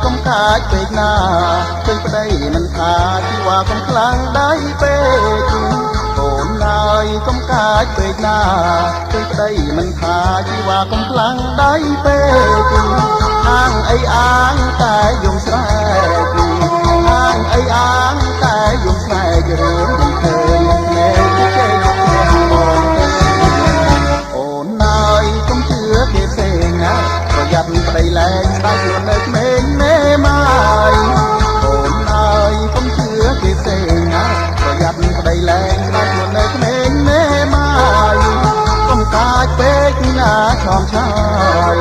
កុំកាចពេកណាឃើញប្តីមិនថាជីវ៉ាកុំខ្លាំងដៃពេកអូនហើយកុំកាចពេកណាឃើញប្តីមិនថាជីវ៉ាកុំខ្លាំងដៃពេកអាងអីអាងតែយំស្រែកអាងអីអាងតែយំស្រែករឿងមិនឃើញភ្នែកចេញបងអូនហើយកុំជឿគេផ្សេងណាប្រយ័ត្នប្តីលែងស្ដាយខ្លួននៅក្មេងមេម៉ាយអូនហើយកុំជឿគេផ្សេងណាប្រយ័ត្នប្តីលែងស្ដាយខ្លួននៅក្មេងមេម៉ាយកុំកាចពេកណាឆោមឆាយ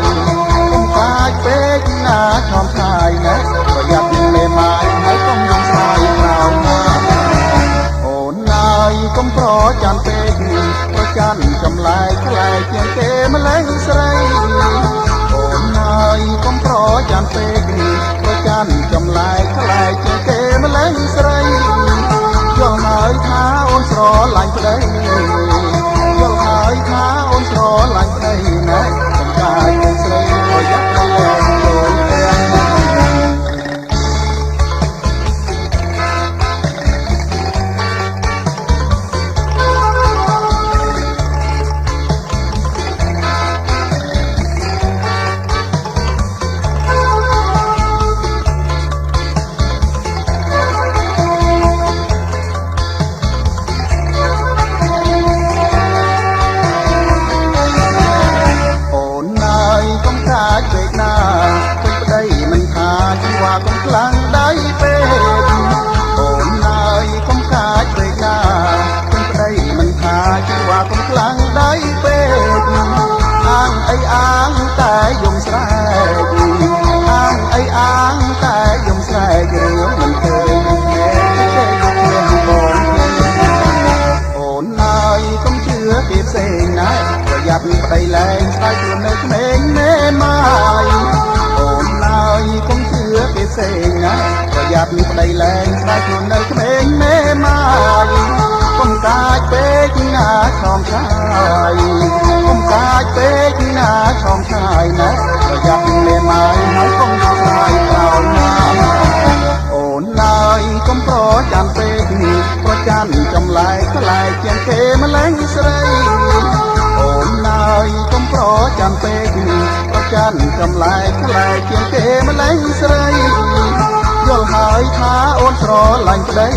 កុំកាចពេកណាឆោមឆាយណាប្រយ័ត្នមេម៉ាយហើយកុំយំស្ដាយក្រោមណាអូនហើយកុំប្រចាំពេកប្រចាំចម្លែកខ្លែកជាងគេម្លេះស្រីអូនហើយកុំប្រចាំពេកប្រចាំចម្លែកខ្លែកជាងគេម្លេះស្រីយល់ហើយថាអូនស្រឡាញ់ប្តីយល់ហើយថាអូនស្រឡាញ់ប្តីណាចំកាយអូនស្រីប្រយ័ត្នប្រឡែងចូលខ្លាំងដៃពេកអូនហើយកុំកាចពេកណាគុំប្តីមិនថាជីវ៉ាកុំខ្លាំងដៃពេកអាងអីអាងតែយំស្រែកអាងអីអាងតែយំស្រែករឿងមិនឃើញភ្នែកចេះយកភ្នែកបងអូនហើយកុំជឿគេផ្សេងណាប្រយ័ត្នប្តីលែងស្ដាយខ្លួននៅក្មេងមេម៉ាយអូនហើយកុំជឿគេផ្សេងណាប្រយ័ត្នប្តីលែងស្ដាយខ្លួននៅក្មេងមេម៉ាយកុំកាចពេកណាឆោមឆាយកុំកាចពេកណាឆោមឆាយណាប្រយ័ត្នមេម៉ាយហើយកុំស្ដាយក្រោយណាអូនហើយកុំប្រចាំពេកប្រចាំចម្លែកខ្លែកជាងគេម្លេះស្រីអូនហើយកុំប្រចាំពេកប្រចាំចម្លែកខ្លែកជាងគេម្លេះស្រីយល់ហើយថាអូនស្រឡាញ់ប្តី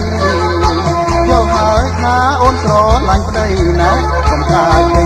យល់ហើយថាអូនស្រឡាញ់ប្តីណាកុំកាច